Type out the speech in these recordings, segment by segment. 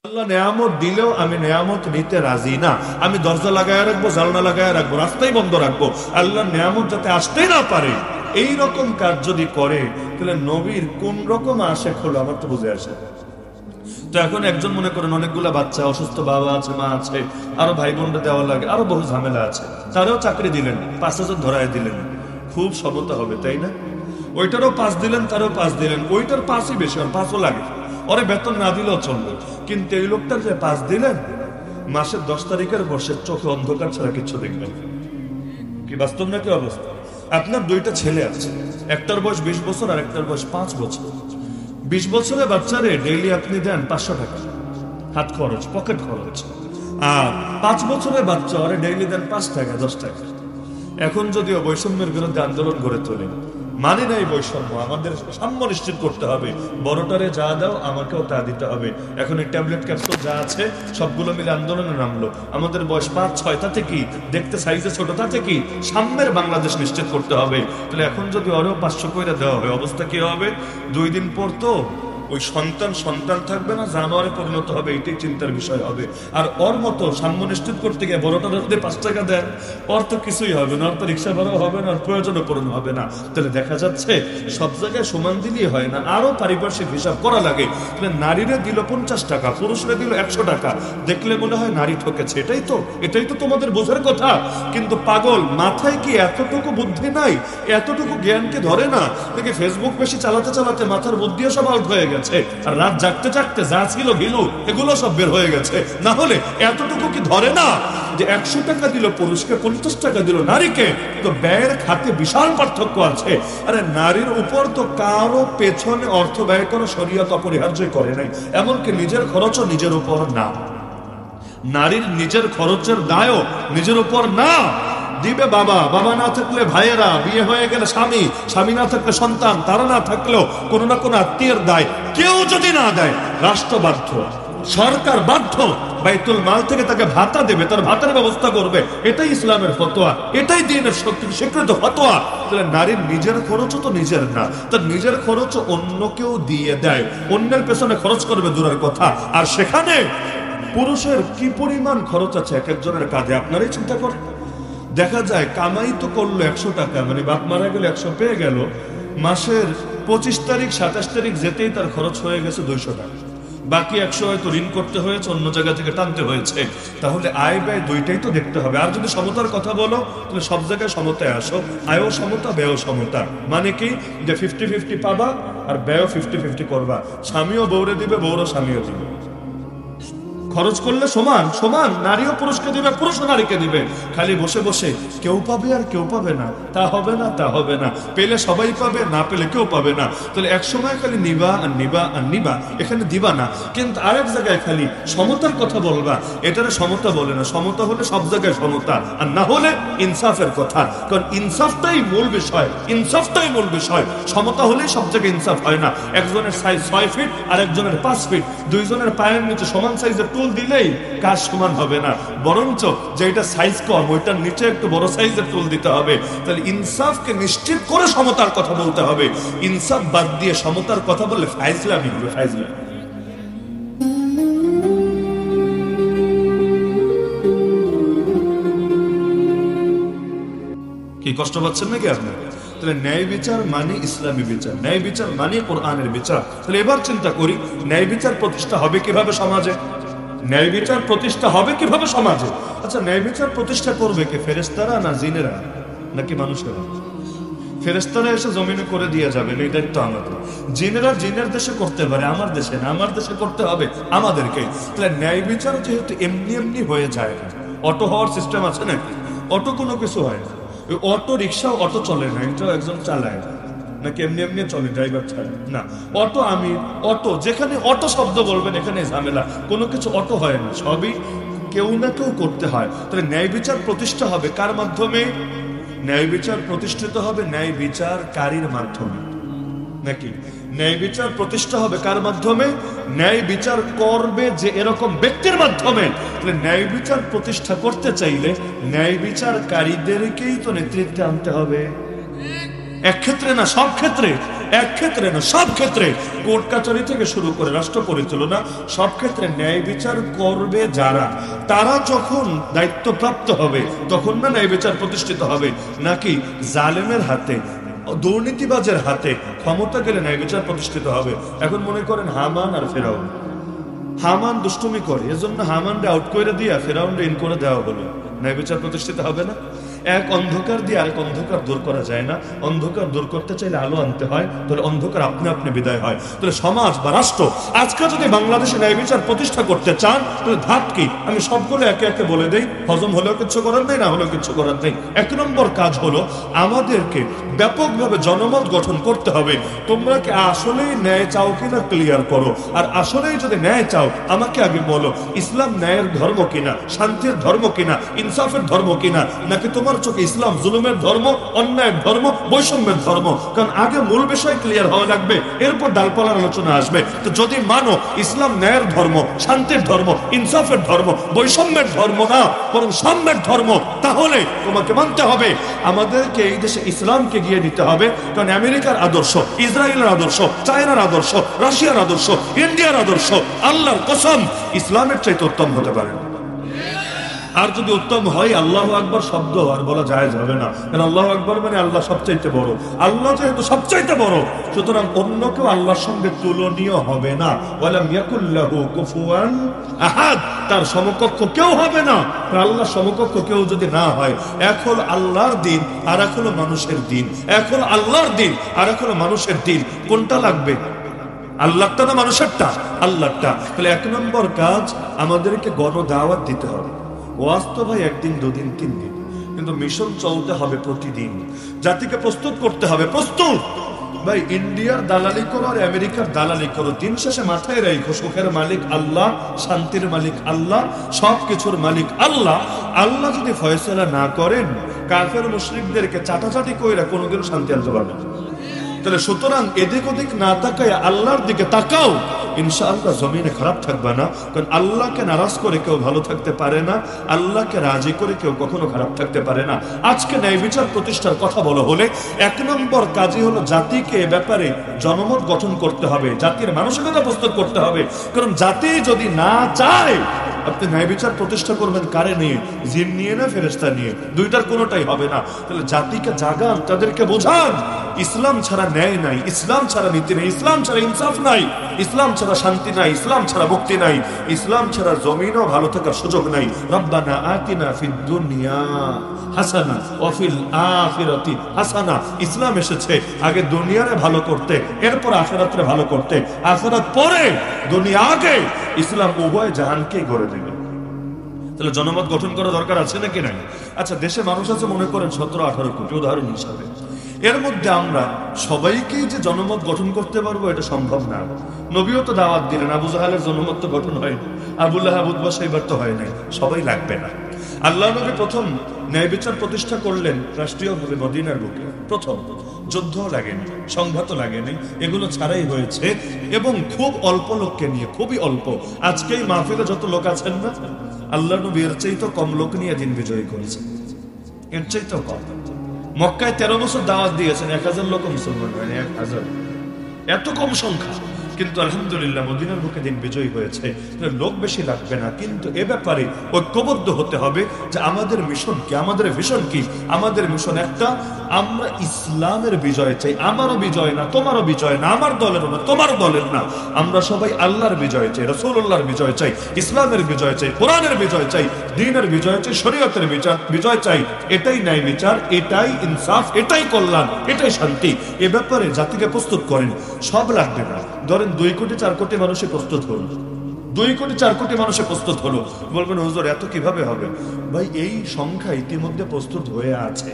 আল্লাহ নেয়ামত দিলেও আমি নেয়ামত নিতে রাজি না। আমি দরজা লাগায় রাখবো, জানলা লাগায় রাখবো, রাস্তাই বন্ধ রাখবো, আল্লাহ নেয়ামত যাতে আসতেই না পারে। এই রকম কাজ যদি করে তাহলে নবীর কোন রকম আশেক হলো আমার তো বুঝে আসে। তো এখন একজন মনে করেন অনেকগুলা বাচ্চা, অসুস্থ বাবা আছে, মা আছে, আরো ভাই বোনরা দেওয়া লাগে, আরো বহু ঝামেলা আছে, তারাও চাকরি দিলেন, 5,000 ধরায় দিলেন, খুব সমতা হবে তাই না? ওইটারও 5 দিলেন, তারও 5 দিলেন, ওইটার 5ই বেশি, আর 5ও লাগে, ওরে বেতন না দিলেও চলবে। কিন্তু এই লোকটার যে 5 দিলেন, মাসের 10 তারিখের বর্ষের চোখে অন্ধকার ছাড়া কিছু দেখবেন কি? বাস্তব নাকি অবস্থা? আপনার 2টা ছেলে আছে, একটার বয়স 20 বছর আর একটার বয়স 5 বছর। 20 বছরের বাচ্চারে ডেইলি আপনি দেন 500 টাকা হাত খরচ, পকেট খরচ, আর 5 বছরের বাচ্চা ওরে ডেইলি দেন 5 টাকা 10 টাকা। এখন যদিও বৈষম্যের বিরুদ্ধে আন্দোলন গড়ে তোলে, মানি নাই বৈষম্য, আমাদের সাম্য নিশ্চিত করতে হবে, বড়টারে যা দাও আমাকেও তা দিতে হবে। এখন এই ট্যাবলেট ক্যাপসুল যা আছে সবগুলো মিলে আন্দোলনে নামলো, আমাদের বয়স 5-6, তাতে কি, দেখতে সাইজে ছোট, তাতে কি, সাম্যের বাংলাদেশ নিশ্চিত করতে হবে। তাহলে এখন যদি ওরেও 500 করে দেওয়া হয়, অবস্থা কি হবে? 2 দিন পর তো ওই সন্তান থাকবে না, জানোয়ারে পরিণত হবে, এটাই চিন্তার বিষয় হবে। আর ওর মতো সাম্য নিশ্চিত করতে গিয়ে বড়টার যদি 5 টাকা দেন, ওর তো কিছুই হবে না, ওর তো রিক্সা ভাড়াও হবে না, ওর প্রয়োজনও পূরণ হবে না। তাহলে দেখা যাচ্ছে সব জায়গায় সমান দিলেই হয় না, আরো পারিপার্শ্বিক হিসাব করা লাগে। তাহলে নারীরা দিল 50 টাকা, পুরুষরা দিল 100 টাকা, দেখলে মনে হয় নারী ঠকেছে। এটাই তো তোমাদের বোঝার কথা। কিন্তু পাগল মাথায় কি এতটুকু বুদ্ধি নাই, এতটুকু জ্ঞানকে ধরে না? দেখে ফেসবুক বেশি চালাতে মাথার বুদ্ধিও সব আউট হয়ে গেছে, আর রাত জাগতে যা ছিল গিলু এগুলো সব বের হয়ে গেছে। না হলে এতটুকু কি ধরে না যে 100 টাকা দিল পুরুষকে, 50 টাকা দিল নারীকে? তো ব্যয়ের খাতে বিশাল পার্থক্য আছে। আরে নারীর উপর তো কারো পেছনে অর্থ ব্যয় করা শরীয়ত অপরিহার্য করে নাই, এমনকি নিজের খরচও নিজের উপর না। নারীর নিজের খরচের দায়ও নিজের উপর না। দিবে বাবা না থাকলে ভাইয়েরা, বিয়ে হয়ে গেলে স্বামী না থাকলে সন্তান, তারা না থাকলেও কোনো না কোনো আত্মীয়ের দায়। কেউ যদি না দেয়, রাষ্ট্র বাধ্য, সরকার বাধ্য, বাইতুল মাল থেকে তাকে ভাতা দেবে, তার ভাতার ব্যবস্থা করবে। এটাই ইসলামের ফতোয়া, এটাই দ্বীনের স্বীকৃত ফতোয়া। তাহলে নারীর নিজের খরচও তো নিজের না, তার নিজের খরচ অন্য কেউ দিয়ে দেয়, অন্যের পেছনে খরচ করবে দূরের কথা। আর সেখানে পুরুষের কি পরিমাণ খরচ আছে এক একজনের কাজে, আপনারাই চিন্তা করেন। দেখা যায় কামাই তো করলো 100 টাকা, মানে বাপ মারা গেলে 100 পেয়ে গেল, মাসের 25 তারিখ 27 তারিখ যেতেই তার খরচ হয়ে গেছে 200 টাকা, বাকি 100 হয়তো ঋণ করতে হয়েছে, অন্য জায়গা থেকে টানতে হয়েছে। তাহলে আয় ব্যয় দুইটাই তো দেখতে হবে। আর যদি সমতার কথা বলো, তাহলে সব জায়গায় সমতায় আসো, আয়ও সমতা, ব্যয়ও সমতা। মানে কি, যে 50-50 পাবা আর ব্যয়ও 50-50 করবা, স্বামীও বউরে দিবে, বউরও স্বামীও দিবে। খরচ করলে সমান, নারীও পুরুষকে দিবে, পুরুষও নারীকে দিবে। খালি বসে বসে কেউ পাবে আর কেউ পাবে না, তা হবে না। পেলে সবাই পাবে, না পেলে কেউ পাবে না। তাহলে এক সময় খালি নিবা আর নিবা, এখানে দিবা না। কিন্তু আরেক জায়গায় খালি সমতার কথা বলবা, এটারে সমতা বলে না। সমতা হলে সব জায়গায় সমতা, আর না হলে ইনসাফের কথা। কারণ ইনসাফটাই মূল বিষয়। সমতা হলেই সব জায়গায় ইনসাফ হয় না। একজনের সাইজ 6 ফিট আর একজনের 5 ফিট, দুইজনের পায়ের নিচে সমান সাইজের টুল দিলেই কাজ সমান হবে না, বরঞ্চ যেটা সাইজ কম ওইটার নিচে একটু বড় সাইজের টুল দিতে হবে। তাহলে ইনসাফকে নিশ্চিত করে সমতার কথা বলতে হবে। ইনসাফ বাদ দিয়ে সমতার কথা বললে ফাইজলামি হবে, ফাইজলামি। কি কষ্ট পাচ্ছেন নাকি আপনি? তাহলে ন্যায় বিচার মানে ইসলামী বিচার, ন্যায় বিচার মানে কোরআনের বিচার। তাহলে এবার চিন্তা করি, ন্যায় বিচার প্রতিষ্ঠা হবে কিভাবে সমাজে? আচ্ছা, ন্যায় বিচার প্রতিষ্ঠা করবে কে? ফেরেশতারা না জিনেরা নাকি মানুষেরা? ফেরেশতারা এসে জমিনে করে দিয়ে যাবে, এই দায়িত্ব আমাদের। জিনেরা জিনের দেশে করতে পারে, আমার দেশে না, আমার দেশে করতে হবে আমাদেরকে। তাহলে ন্যায় বিচার যেহেতু এমনি হয়ে যায় না, অটো হওয়ার সিস্টেম আছে নাকি? অটো কোনো কিছু হয় না। অটো রিক্সাও অটো চলে না, এটাও একজন চালায় নাকি এমনি চলে, ড্রাইভার ছাড়া না। অটো যেখানে অটো শব্দ বলবেন এখানে ঝামেলা, কোনো কিছু অটো হয় না, সবই কেউ না কেউ করতে হয়। তাহলে ন্যায় বিচার প্রতিষ্ঠা হবে কার মাধ্যমে? ন্যায় বিচার প্রতিষ্ঠিত হবে ন্যায় বিচারকারীর মাধ্যমে, নাকি ন্যায় বিচার প্রতিষ্ঠা হবে কার মাধ্যমে? ন্যায় বিচার করবে যে এরকম ব্যক্তির মাধ্যমে। তাহলে ন্যায় বিচার প্রতিষ্ঠা করতে চাইলে ন্যায় বিচারকারীদেরকেই তো নেতৃত্বে আনতে হবে। এক ক্ষেত্রে না, সব ক্ষেত্রে, এক ক্ষেত্রে না, সব ক্ষেত্রে, কোর্ট কাচারি থেকে শুরু করে রাষ্ট্র পরিচালনা, সব ক্ষেত্রে ন্যায় বিচার করবে যারা, তারা যখন দায়িত্বপ্রাপ্ত হবে তখন না ন্যায় বিচার প্রতিষ্ঠিত হবে, নাকি জালেমের হাতে, দুর্নীতিবাজের হাতে ক্ষমতা গেলে ন্যায় বিচার প্রতিষ্ঠিত হবে? এখন মনে করেন হামান আর ফেরাউন, হামান দুষ্টুমি করে, এজন্য হামানরে আউট করে দিয়া ফেরাউনরে ইন করে দেওয়া হলো, ন্যায় বিচার প্রতিষ্ঠিত হবে না? এক অন্ধকার দিয়ে আরেক অন্ধকার দূর করা যায় না, অন্ধকার দূর করতে চাইলে আলো আনতে হয়, তাহলে অন্ধকার আপনি আপনি বিদায় হয়। তাহলে সমাজ বা রাষ্ট্র আজকে যদি বাংলাদেশে ন্যায় বিচার প্রতিষ্ঠা করতে চান, তাহলে ধাপ কি আমি সবগুলো একে একে বলে দেই, হজম হলেও কিছু করার নেই, না হলেও কিছু করার নেই। এক নম্বর কাজ হলো আমাদেরকে ব্যাপকভাবে জনমত গঠন করতে হবে। তোমরা কি আসলেই ন্যায় চাও কিনা ক্লিয়ার করো, আর আসলেই যদি ন্যায় চাও আমাকে আগে বলো, ইসলাম ন্যায়ের ধর্ম কিনা, শান্তির ধর্ম কিনা, ইনসাফের ধর্ম কিনা, নাকি তোমার চোখে ইসলাম জুলুমের ধর্ম, অন্যায়ের ধর্ম, বৈষম্যের ধর্ম? কারণ আগে মূল বিষয় ক্লিয়ার হওয়া লাগবে, এরপর ডালপালার আলোচনা আসবে। তো যদি মানো ইসলাম ন্যায়ের ধর্ম, শান্তির ধর্ম, ইনসাফের ধর্ম, বৈষম্যের ধর্ম না বরং সাম্যের ধর্ম, তাহলে তোমাকে মানতে হবে আমাদেরকে এই দেশে ইসলামকে গিয়ে দিতে হবে। কারণ আমেরিকার আদর্শ, ইসরায়েলের আদর্শ, চায়নার আদর্শ, রাশিয়ার আদর্শ, ইন্ডিয়ার আদর্শ আল্লাহর কসম ইসলামের চাইতে উত্তম হতে পারে না। আর যদি উত্তম হয় আল্লাহু আকবার শব্দ আর বলা জায়েজ হবে না, কারণ আল্লাহু আকবার মানে আল্লাহ সবচাইতে বড়, আল্লাহ যেহেতু সবচাইতে বড়, সুতরাং অন্য কেউ আল্লাহর সঙ্গে তুলনীয় হবে না। ওয়ালাম ইয়াকুল লাহু কুফুয়ান আহাদ, তার সমকক্ষ কেউ হবে না। আল্লাহর সমকক্ষ কেউ যদি না হয়, এক হলো আল্লাহর দিন আর এক হলো মানুষের দিন, এক হলো আল্লাহর দিন আর এক হলো মানুষের দিন, কোনটা লাগবে? আল্লাহটা না মানুষেরটা? আল্লাহটা। তাহলে এক নম্বর কাজ আমাদেরকে গণদাওয়াত দিতে হবে। ওয়াস্তব হয় একদিন, দুদিন, 3 দিন, কিন্তু মিশন চলতে হবে প্রতিদিন। জাতিকে প্রস্তুত করতে হবে, প্রস্তুত। ভাই ইন্ডিয়ার দালালি করো আর আমেরিকার দালালি করো, দিন শেষে মাথায় রাখো সুখের মালিক আল্লাহ, শান্তির মালিক আল্লাহ, সবকিছুর মালিক আল্লাহ। আল্লাহ যদি ফয়সালা না করেন, কাফের মুশরিকদেরকে চাটাচাটি কইরা কোনোদিন শান্তি আনতে পারবে না। তাহলে সুতরাং এদিক ওদিক না তাকায় আল্লাহর দিকে তাকাও, ইনশাআল্লাহ জমিনে খারাপ থাকবে না। কারণ আল্লাহকে নারাজ করে কেউ ভালো থাকতে পারে না, আল্লাহকে রাজি করে কেউ কখনো খারাপ থাকতে পারে না। আজকে ন্যায় বিচার প্রতিষ্ঠার কথা বলা হলে এক নম্বর কাজই হলো জাতিকে এ ব্যাপারে জনমত গঠন করতে হবে, জাতির মানসিকতা প্রস্তুত করতে হবে। কারণ জাতি যদি না চায়, আপনি ন্যায় বিচার প্রতিষ্ঠা করবেন কারে নিয়ে? জিন নিয়ে না ফেরেশতা নিয়ে? দুইটার কোনোটাই হবে না। তাহলে জাতিকে জাগান, তাদেরকে বোঝান ইসলাম ছাড়া ন্যায় নাই, ইসলাম ছাড়া নীতি নাই, ইসলাম ছাড়া ইনসাফ নাই, ইসলাম ছাড়া শান্তি নাই, ইসলাম ছাড়া মুক্তি নাই, ইসলাম ছাড়া জমিনও ভালো থাকার সুযোগ নাই। রব্বানা আতিনা ফিদ দুনিয়া হাসানা ওয়া ফিল আখিরাতি হাসানা। ইসলাম এসেছে আগে দুনিয়ারে ভালো করতে, এরপর আখিরাতে ভালো করতে, আখিরাত পরে, দুনিয়া আগে। ইসলাম উভয় জাহানকে গড়ে দেবে। তাহলে জনমত গঠন করা দরকার আছে নাকি নাই? আচ্ছা, দেশে মানুষ আছে মনে করেন 17-18 কোটি, উদাহরণ হিসাবে। এর মধ্যে আমরা সবাইকেই যে জনমত গঠন করতে পারবো এটা সম্ভব না। নবীও তো দাওয়াত দিলেন, আবু জাহালের জনমত তো গঠন হয়নি, আবু লাহাব উতবা সাইবার তো হয় নাই, সবাই লাগবে না। আল্লাহ নবী প্রথম ন্যায় বিচার প্রতিষ্ঠা করলেন রাষ্ট্রীয়ভাবে মদিনার বুকে। প্রথম যুদ্ধ লাগেনি, সংঘাত লাগেনি, এগুলো ছাড়াই হয়েছে এবং খুব অল্প লোককে নিয়ে, খুবই অল্প। আজকে এই মাহফিলে যত লোক আছেন না, আল্লাহ নবী এর চাইতে কম লোক নিয়ে দিন বিজয়ী করেছেন, এর চাইতে কম। মক্কায় 13 বছর দাওয়াত দিয়েছেন, 1000 লোক মুসলমান হয়নি, 1000, এত কম সংখ্যা। কিন্তু আলহামদুলিল্লাহ মদিনার বুকে দিন বিজয়ী হয়েছে। লোক বেশি লাগবে না, কিন্তু এ ব্যাপারে ঐক্যবদ্ধ হতে হবে যে আমাদের মিশন কি, আমাদের ভিশন কি। আমাদের মিশন একটা, আমরা ইসলামের বিজয় চাই। আমারও বিজয় না, তোমারও বিজয় না, আমার দলেরও না, তোমার দলের না। আমরা সবাই আল্লাহর বিজয় চাই, রাসূলুল্লাহর বিজয় চাই, ইসলামের বিজয় চাই, কোরআনের বিজয় চাই, দ্বীনের বিজয় চাই, শরীয়তের বিজয় চাই। এটাই ন্যায় বিচার, এটাই ইনসাফ, এটাই কল্যাণ, এটাই শান্তি। এ ব্যাপারে জাতিকে প্রস্তুত করেন। সব লাগবে না, ধরেন 2 কোটি 4 কোটি মানুষে প্রস্তুত হল, 2 কোটি 4 কোটি মানুষে প্রস্তুত হলো। বলবেন হুজুর এত কিভাবে হবে? ভাই এই সংখ্যা ইতিমধ্যে প্রস্তুত হয়ে আছে।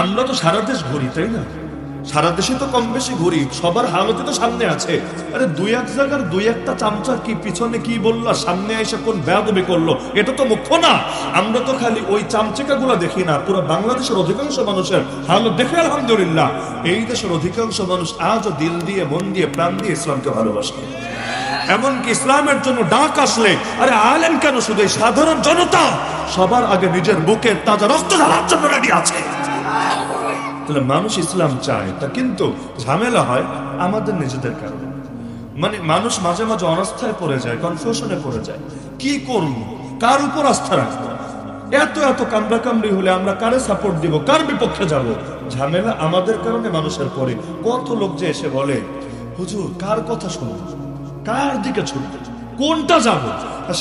আমরা তো সারা দেশ ঘুরি, তাই না? সারা দেশে তো কম বেশি ঘুরি, সবার হালতে তো সামনে আছে। আরে 2-1 জায়গার 2-1টা চামচা কি পিছনে কি বললো, সামনে এসে কোন বেয়াদবি করলো, এটা তো মুখ্য না। আমরা তো খালি ওই চামচিকা গুলা দেখি না, পুরো বাংলাদেশের অধিকাংশ মানুষের হালত দেখে আলহামদুলিল্লাহ এই দেশের অধিকাংশ মানুষ আজও দিল দিয়ে, মন দিয়ে, প্রাণ দিয়ে ইসলামকে ভালোবাসে। এমনকি ইসলামের জন্য ডাক আসলে, আরে আলেম কেন, শুধু সাধারণ জনতা সবার আগে নিজের বুকের তাজা রক্ত ঢালার জন্য রেডি আছে। তাহলে মানুষ ইসলাম চায়, তা কিন্তু ঝামেলা হয় আমাদের নিজেদের কারণে। মানে মানুষ মাঝে মাঝে অনাস্থায় পড়ে যায়, কনফিউশনে পড়ে যায়, কি করবো, কার উপর আস্থা রাখবো। এত এত কামড়া কামড়ি হলে আমরা কারে সাপোর্ট দিব, কার বিপক্ষে যাব? ঝামেলা আমাদের কারণে মানুষের পরে। কত লোক যে এসে বলে, হুজুর কার কথা শুনবো, কার দিকে ছুটবো, কোনটা যাবো?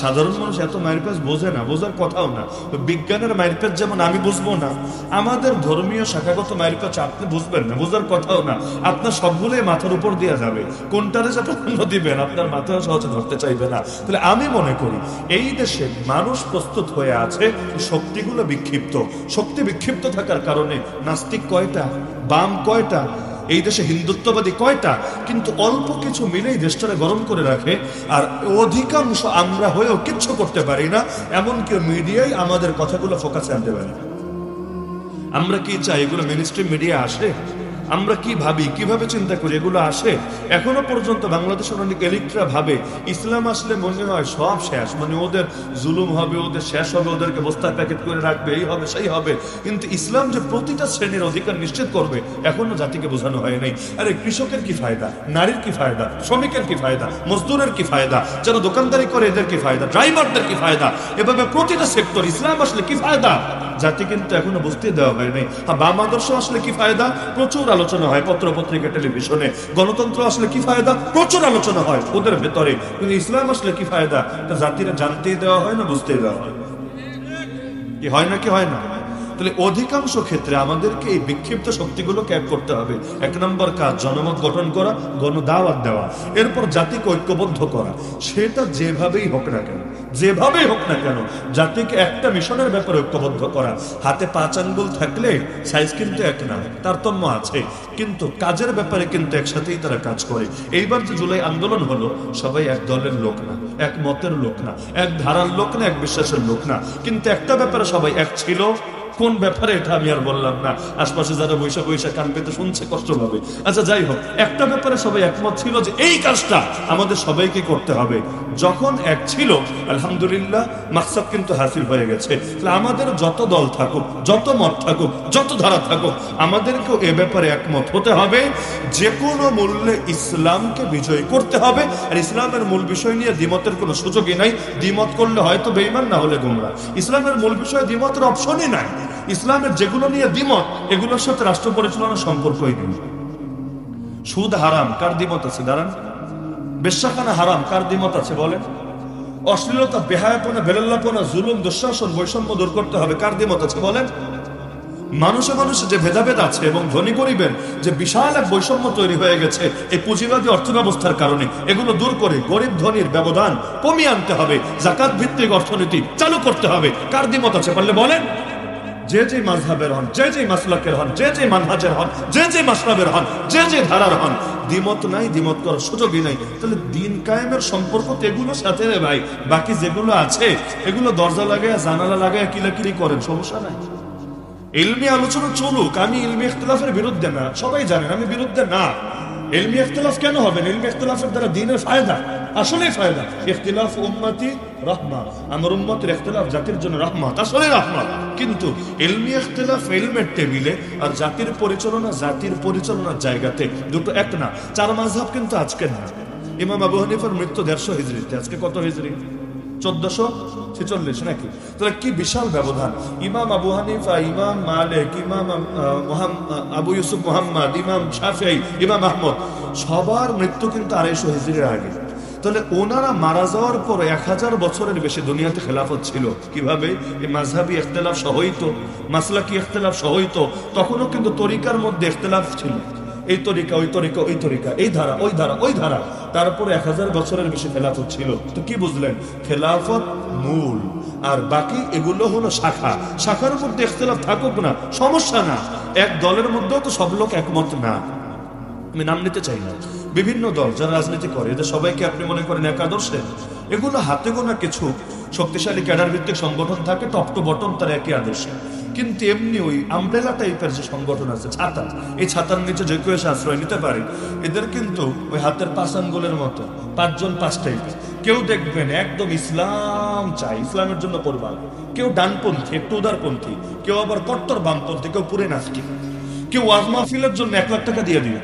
সাধারণ মানুষ এত মাইরপেজ বোঝে না, বোঝার কথাও না। বিজ্ঞানের মাইরপেজ যেমন আমি বুঝবো না, আমাদের ধর্মীয় শাখাগত মাইরপেজ আপনি বুঝবেন না, বোঝার কথাও না। আপনার সবগুলোই মাথার উপর দেওয়া যাবে, কোনটারে যে প্রাধান্য দিবেন আপনার মাথায় সহজে ধরতে চাইবে না। তাহলে আমি মনে করি এই দেশে মানুষ প্রস্তুত হয়ে আছে, শক্তিগুলো বিক্ষিপ্ত। শক্তি বিক্ষিপ্ত থাকার কারণে নাস্তিক কয়টা, বাম কয়টা, এই দেশে হিন্দুত্ববাদী কয়টা, কিন্তু অল্প কিছু মিলেই দেশটারে গরম করে রাখে। আর অধিকাংশ আমরা হয়েও কিচ্ছু করতে পারি না, এমনকি মিডিয়ায় আমাদের কথাগুলো ফোকাসে আনতে পারে। আমরা কি চাই এগুলো মেইনস্ট্রিম মিডিয়া আসে? আমরা কি ভাবি, কিভাবে চিন্তা করি, এগুলো আসে? এখনো পর্যন্ত বাংলাদেশের অনেক এলিটরা ভাবে ইসলাম আসলে মনে হয় সব শেষ, মানে ওদের জুলুম হবে, ওদের শেষ হবে, ওদেরকে বস্তায় প্যাকেট করে রাখবে, এই হবে সেই হবে। কিন্তু ইসলাম যে প্রতিটা শ্রেণীর অধিকার নিশ্চিত করবে এখনো জাতিকে বোঝানো হয় নাই। আরে কৃষকের কি ফায়দা, নারীর কি ফায়দা, শ্রমিকের কি ফায়দা, মজদুরের কি ফায়দা, যারা দোকানদারি করে এদের কি ফায়দা, ড্রাইভারদের কি ফায়দা, এভাবে প্রতিটা সেক্টর ইসলাম আসলে কি ফায়দা জাতি কিন্তু এখনো বুঝতে দেওয়া হয় নাই। বাম আদর্শ আসলে কি ফায়দা, প্রচুর আলোচনা হয় পত্র পত্রিকা টেলিভিশনে। গণতন্ত্র আসলে কি ফায়দা, প্রচুর আলোচনা হয় ওদের ভেতরে। কিন্তু ইসলাম আসলে কি ফায়দা, তা জাতিরা জানতে দেওয়া হয় না, বুঝতে দেওয়া হয়। কি হয় না, কি হয় না? তাহলে অধিকাংশ ক্ষেত্রে আমাদেরকে এই বিক্ষিপ্ত শক্তিগুলো ত্যাগ করতে হবে। এক নম্বর কাজ জনমত গঠন করা, গণদাওয়াত দেওয়া, এরপর জাতিকে ঐক্যবদ্ধ করা। সেটা যেভাবেই হোক না কেন, যেভাবেই হোক না কেন, জাতিকে একটা মিশনের ব্যাপারে ঐক্যবদ্ধ করা। হাতে 5 আঙ্গুল থাকলে সাইজ কিন্তু এক না, তারতম্য আছে, কিন্তু কাজের ব্যাপারে কিন্তু একসাথেই তারা কাজ করে। এইবার যে জুলাই আন্দোলন হলো, সবাই এক দলের লোক না, এক মতের লোক না, এক ধারার লোক না, এক বিশ্বাসের লোক না, কিন্তু একটা ব্যাপারে সবাই এক ছিল। কোন ব্যাপারে এটা আমি আর বললাম না, আশপাশে যারা বৈশাখ বৈশাখ কান পেতে শুনছে কষ্ট পাবে। আচ্ছা যাই হোক, একটা ব্যাপারে সবাই একমত ছিল যে এই কাজটা আমাদের সবাইকে করতে হবে। যখন এক ছিল, আলহামদুলিল্লাহ মাকসাদ কিন্তু হাসিল হয়ে গেছে। আমাদের যত দল থাকুক, যত মত থাকুক, যত ধারা থাকুক, আমাদেরকেও এ ব্যাপারে একমত হতে হবে। যে কোনো মূল্যে ইসলামকে বিজয় করতে হবে। আর ইসলামের মূল বিষয় নিয়ে দ্বিমতের কোনো সুযোগই নাই। দ্বিমত করলে হয়তো বেঈমান, না হলে গোমরা। ইসলামের মূল বিষয়ে দ্বিমতের অপশনই নাই। ইসলামের যেগুলো নিয়ে দ্বিমত, এগুলোর সাথে রাষ্ট্র পরিচালনার সম্পর্কই নেই। সুদ হারাম, কার দ্বিমত আছে? দাঁড়ান। বেশ্যাখানা হারাম, কার দ্বিমত আছে বলেন? অশ্লীলতা, বেহায়াপনা, বেলাল্লাপনা, জুলুম, দুঃশাসন, বৈষম্য দূর করতে হবে, কার দ্বিমত আছে বলেন? মানুষে মানুষে যে ভেদাভেদ আছে এবং ধনী গরিবের যে বিশাল এক বৈষম্য তৈরি হয়ে গেছে এই পুঁজিবাদী অর্থ ব্যবস্থার কারণে, এগুলো দূর করে গরিব ধনীর ব্যবধান কমিয়ে আনতে হবে। যাকাত ভিত্তিক অর্থনীতি চালু করতে হবে, কার দ্বিমত আছে পারলে বলেন? যে যে মাযহাবের হন, যে যে মাসলাকের হন, যে যে মানহাজের হন, যে যে মাসলাবের হন, যে যে ধারার হন, দ্বিমত নাই, দ্বিমত করার সুযোগই নাই। তাহলে দিন কায়েমের সম্পর্ক তো এগুলোর সাথে রে ভাই। বাকি যেগুলো আছে এগুলো দরজা লাগায়, জানালা লাগায় কিলাকিলি করেন, সমস্যা নাই। ইলমি আলোচনা চলুক, আমি ইলমি ইখতিলাফের বিরুদ্ধে না, সবাই জানেন আমি বিরুদ্ধে না। ইলমি ইখতিলাফ কেন হবে? ইলমি ইখতিলাফের দ্বারা দ্বীনের ফায়দা, আসলেই ফায়দা। ইখতিলাফ উম্মতি রাহমা, আমার উম্মতের ইখতিলাফ জাতির জন্য রাহমাত, আসলেই রাহমাত। কিন্তু ইলমি ইখতিলাফ ইলমের টেবিলে আর জাতির পরিচালনা জাতির পরিচালনার জায়গাতে দুটো এক না। 4 মাযহাব কিন্তু আজকে না। ইমাম আবু হানিফার মৃত্যু 150 হিজরিতে, আজকে কত হিজরি? 1446 নাকি? তাহলে কি বিশাল ব্যবধান। ইমাম আবু হানিফা, ইমাম মালিক, ইমাম আবু ইউসুফ মুহাম্মদ, ইমাম শাফিঈ, ইমাম আহমদ, সবার মৃত্যু কিন্তু 250 হিজরির আগে। তাহলে ওনারা মারা যাওয়ার পর 1000 বছরের বেশি দুনিয়াতে খেলাফত ছিল। কিভাবে? এই মাযহাবী ইখতিলাফ সহই তো, মাসলাকি ইখতিলাফ সহই তো। তখনও কিন্তু তরিকার মধ্যে ইখতিলাফ ছিল, এই তরিকা ওই তরিকা, ওই তরিকা, এই ধারা ওই ধারা ওই ধারা। তারপরে 1000 বছরের বেশি খেলাফত ছিল। তো কি বুঝলেন? খেলাফত মূল, আর বাকি এগুলো হলো শাখা। শাখার মধ্যে ইখতিলাফ থাকুক না, সমস্যা না। এক দলের মধ্যেও তো সব লোক একমত না। আমি নাম নিতে চাই না। বিভিন্ন দল যারা রাজনীতি করে, এদের সবাইকে আপনি মনে করেন এক আদর্শে? এগুলো হাতে গোনা কিছু শক্তিশালী ক্যাডার ভিত্তিক সংগঠন থাকে, টপ টু বটম তার একই আদর্শে। কিন্তু এমনি ওই আমব্রেলা টাইপের যে সংগঠন আছে, ছাতা, এই ছাতার নিচে যে কেউ এসে আশ্রয় নিতে পারে, এদের কিন্তু ওই হাতের 5 আঙ্গুলের মতো 5 জন 5 টাইপের। কেউ দেখবেন একদম ইসলাম চাই, ইসলামের জন্য কোরবান, কেউ ডানপন্থী, একটু উদারপন্থী, কেউ আবার কট্টর বামপন্থী, কেউ পুরে নাস্তিক। কেউ ওয়াজ মাহফিলের জন্য 1 লাখ টাকা দিয়ে দিবে,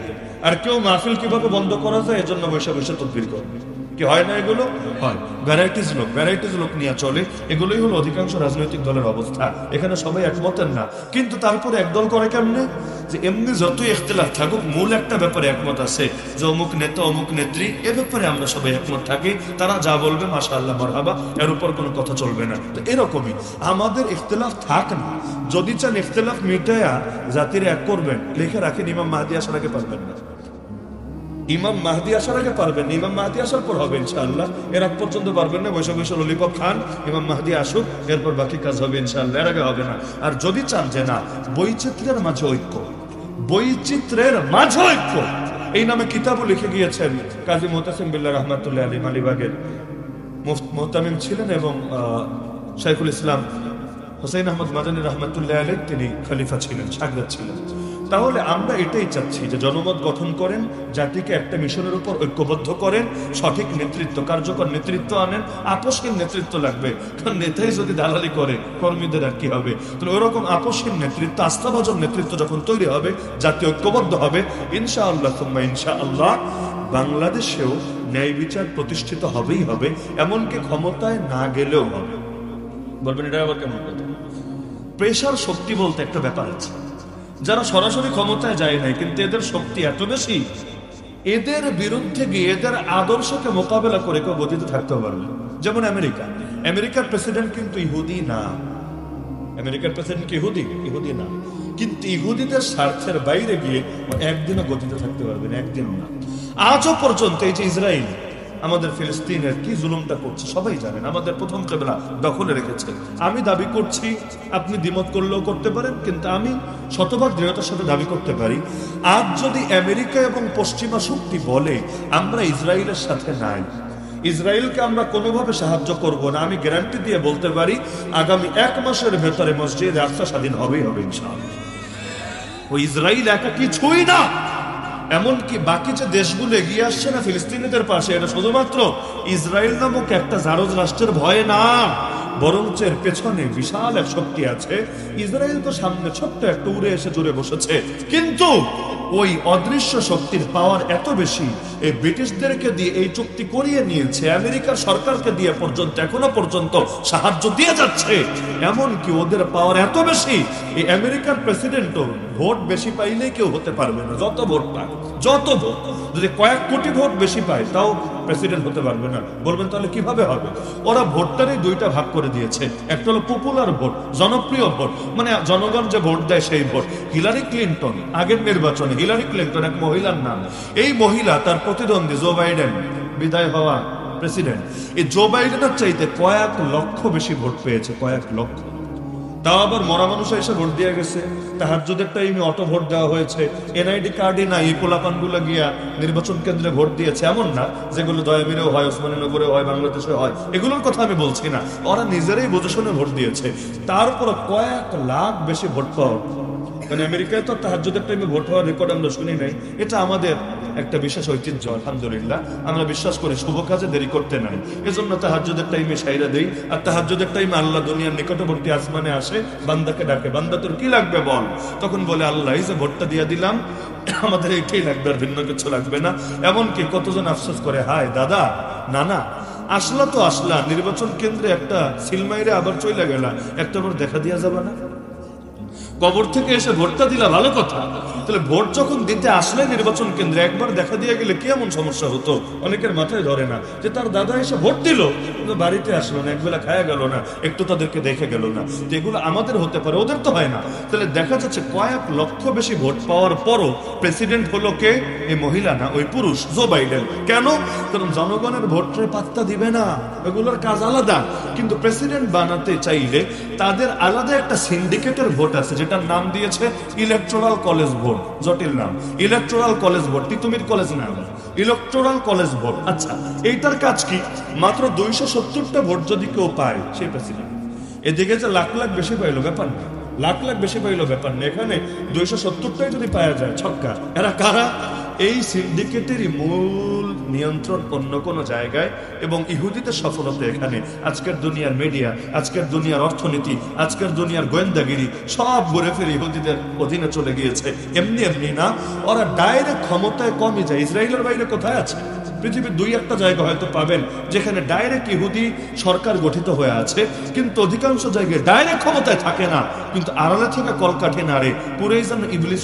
আর কেউ মাহফিল কিভাবে বন্ধ করা যায় এজন্য বসে বসে তদবির করবে। কি হয় না এগুলো? হয়। ভ্যারাইটিস লোক নিয়ে চলে। এগুলোই হলো অধিকাংশ রাজনৈতিক দলের অবস্থা। এখানে সবাই একমতের না, কিন্তু তারপরে একদল করে কেমনে? যে এমনি যতই ইখতিলাফ থাকুক, মূল একটা ব্যাপারে একমত আছে যে অমুক নেতা অমুক নেত্রী, এ ব্যাপারে আমরা সবাই একমত থাকি, তারা যা বলবে মাশাআল্লাহ মারহাবা, এর উপর কোনো কথা চলবে না। তো এরকমই আমাদের ইখতিলাফ থাক না, যদি চান ইখতিলাফ মিটায়া জাতির এক করবেন, লিখে রাখেন ইমাম মাহদী আসার আগে পারবেন না। ইমাম মাহদী আসার আগে পারবেন, ইমাম মাহদী আসার পর হবে ইনশাআল্লাহ। এর আগ পর্যন্ত পারবেন না, বৈশাখ বৈশাখ ললিপপ খান, ইমাম মাহদী আসুক, এরপর বাকি কাজ হবে ইনশাআল্লাহ, এর আগে হবে না। আর যদি চান যে না, বৈচিত্র্যের মাঝে ঐক্য, এই নামে কিতাবও লিখে গিয়েছেন কাজী মুতাসিম বিল্লাহ রহমাতুল্লাহ আলী, মালিবাগের মুহতামিম ছিলেন, এবং শাইখুল ইসলাম হুসাইন আহমদ মাদানী রহমাতুল্লাহ আলী তিনি খলিফা ছিলেন, শাগরেদ ছিলেন। তাহলে আমরা এটাই চাচ্ছি যে জনমত গঠন করেন, জাতিকে একটা মিশনের উপর ঐক্যবদ্ধ করেন, সঠিক নেতৃত্ব, কার্যকর নেতৃত্ব আনেন। আপসহীন নেতৃত্ব লাগবে, কারণ নেতাই যদি দালালি করে কর্মীদের আর কি হবে? তাহলে ওরকম আপসহীন নেতৃত্ব, আস্থাভাজন নেতৃত্ব যখন তৈরি হবে, জাতি ঐক্যবদ্ধ হবে, ইনশাআল্লাহ সুম্মা ইনশাআল্লাহ বাংলাদেশেও ন্যায় বিচার প্রতিষ্ঠিত হবেই হবে, এমনকি ক্ষমতায় না গেলেও হবে। বলবেন এটা আবার কেমন কথা? প্রেশার শক্তি বলতে একটা ব্যাপার আছে। যারা সরাসরি ক্ষমতায় যায় নাই, কিন্তু এদের শক্তি এত বেশি, এদের বিরুদ্ধে গিয়ে এদের আদর্শকে মোকাবেলা করে কেউ গতিত থাকতে পারবে। যেমন আমেরিকার প্রেসিডেন্ট কিন্তু ইহুদি না। আমেরিকার প্রেসিডেন্ট কি ইহুদি না, কিন্তু ইহুদিদের স্বার্থের বাইরে গিয়ে একদিনও গতিতে থাকতে পারবে না, একদিনও না। আজও পর্যন্ত এই যে ইসরায়েল আমাদের ফিলিস্তিনের কি জুলুমটা করছে সবাই জানেন, আমাদের প্রথম কেবলা দখলে রেখেছে। আমি দাবি করছি, আপনি দ্বিমত করলেও করতে পারেন, কিন্তু আমি শতভাগ দৃঢ়তার সাথে দাবি করতে পারি, আজ যদি আমেরিকা এবং পশ্চিমা শক্তি বলে আমরা ইসরায়েলের সাথে নাই, ইসরায়েলকে আমরা কোনোভাবে সাহায্য করব না, আমি গ্যারান্টি দিয়ে বলতে পারি আগামী 1 মাসের ভেতরে মসজিদ আকসা স্বাধীন হবেই হবে ইনশাআল্লাহ। ওই ইসরায়েল একা কিছুই না, এমনকি বাকি যে দেশগুলো এগিয়ে আসছে না ফিলিস্তিনিদের পাশে, এটা শুধুমাত্র ইসরায়েল নামক একটা জারজ রাষ্ট্রের ভয়ে না, বরঞ্চ এর পেছনে বিশাল এক শক্তি আছে। ইসরায়েল তো সামনে ছোট্ট একটা উড়ে এসে জুড়ে বসেছে, কিন্তু ওই অদৃশ্য শক্তির পাওয়ার এত বেশি, এই ব্রিটিশদেরকে দিয়ে এই চুক্তি করিয়ে নিয়েছে, আমেরিকার সরকারকে দিয়ে পর্যন্ত এখনো পর্যন্ত সাহায্য দিয়ে যাচ্ছে। এমনকি ওদের পাওয়ার এত বেশি, এই আমেরিকার প্রেসিডেন্টও ভোট বেশি পাইলে কেউ হতে পারবে না, যত ভোট পায়, যত ভোট, যদি কয়েক কোটি ভোট বেশি পায় তাও প্রেসিডেন্ট হতে পারবে না। বলবেন তাহলে কিভাবে হবে? ওরা ভোটটারই 2টা ভাগ করে দিয়েছে, একটা হলো পপুলার ভোট, জনপ্রিয় ভোট, মানে জনগণ যে ভোট দেয় সেই ভোট। হিলারি ক্লিন্টন আগের নির্বাচনে, হিলারি ক্লিন্টন এক মহিলার নাম, এই মহিলা তার প্রতিদ্বন্দ্বী জো বাইডেন, বিদায় হওয়া প্রেসিডেন্ট, এই জো বাইডেনের চাইতে কয়েক লক্ষ বেশি ভোট পেয়েছে, কয়েক লক্ষ। তাও আবার মরা মানুষ এসে ভোট দিয়ে গেছে, তাহাজ্জুদের টাইমে অটো ভোট দেওয়া হয়েছে, এনআইডি কার্ডই নাই, এই পোলাপানগুলো গিয়া নির্বাচন কেন্দ্রে ভোট দিয়েছে। এমন না যেগুলো দয়ামিরেও হয়, ওসমানীনগরে হয়, বাংলাদেশে হয়, এগুলোর কথা আমি বলছি না, ওরা নিজেরাই বুঝে শুনে ভোট দিয়েছে। তারপর কয়েক লাখ বেশি ভোট পাওয়া, কারণ আমেরিকায় তো তাহাজ্জুদের টাইমে ভোট হওয়ার রেকর্ড আমরা শুনি নাই। এটা আমাদের একটা বিশেষ ঐতিহ্য, আলহামদুলিল্লাহ। আমরা বিশ্বাস করি শুভ কাজে দেরি করতে নাই, এজন্য তাহাজ্জুদের টাইমে সাইরা দেই। আর তাহাজ্জুদের টাইমে আল্লাহ দুনিয়ার নিকটবর্তী আসমানে আসে, বান্দাকে ডাকে, বান্দা তোর কি লাগবে বল। তখন বলে আল্লাহ এই যে ভোটটা দিয়ে দিলাম, আমাদের এইটাই লাগবে, আর ভিন্ন কিছু লাগবে না। এমনকি কতজন আফসোস করে, হায় দাদা, না আসলা তো আসলা, নির্বাচন কেন্দ্রে একটা সিলমাইরে আবার চলে গেলা, একটা বার দেখা দিয়া যাবে না? কবর থেকে এসে ভোটটা দিলা ভালো কথা, তাহলে ভোট যখন দিতে আসলে নির্বাচন কেন্দ্রে একবার দেখা দিয়ে গেলে কি এমন সমস্যা হতো? অনেকের মাথায় ধরে না যে তার দাদা এসে ভোট দিল, কিন্তু বাড়িতে আসলো না, একবেলা খায়া গেল না, একটু তাদেরকে দেখে গেল না। এগুলো আমাদের হতে পারে, ওদের তো হয় না। তাহলে দেখা যাচ্ছে কয়েক লক্ষ বেশি ভোট পাওয়ার পরও প্রেসিডেন্ট হলো কে? এই মহিলা না, ওই পুরুষ জো বাইডেন। কেন? কারণ জনগণের ভোটের পাত্তা দিবে না, এগুলোর কাজ আলাদা। কিন্তু প্রেসিডেন্ট বানাতে চাইলে তাদের আলাদা একটা সিন্ডিকেটের ভোট আছে, যেটার নাম দিয়েছে ইলেকটোরাল কলেজ ভোট। জটিল নাম, electoral college vote, Titumir college না, ইলেকটোরাল কলেজ ভোট। আচ্ছা, এইটার কাজ কি? মাত্র 270টা ভোট যদি কেউ পায় সেই প্রেসিডেন্ট। এদিকে যে লাখ লাখ বেশি পাইলো ব্যাপার না, লাখ লাখ বেশি পাইলো ব্যাপার না, এখানে 270টাই যদি পাওয়া যায় ছক্কা। এরা কারা? এই সিন্ডিকেটেরই মূল নিয়ন্ত্রণ অন্য কোনো জায়গায়, এবং ইহুদিদের সফলতা এখানে। আজকের দুনিয়ার মিডিয়া, আজকের দুনিয়ার অর্থনীতি, আজকের দুনিয়ার গোয়েন্দাগিরি সব ঘুরে ফিরে ইহুদিদের অধীনে চলে গিয়েছে। এমনি এমনি না, ওরা ডাইরেক্ট ক্ষমতায় কমই যায়। ইসরায়েলের বাইরে কোথায় আছে? পৃথিবীর 2-1টা জায়গা হয়তো পাবেন যেখানে ডাইরেক্ট ইহুদি সরকার গঠিত হয়ে আছে, কিন্তু অধিকাংশ জায়গায় ডাইরেক্ট ক্ষমতায় থাকে না, কিন্তু আড়ালে থেকে কলকাঠি নাড়ে। পুরোই যেন ইবলিস।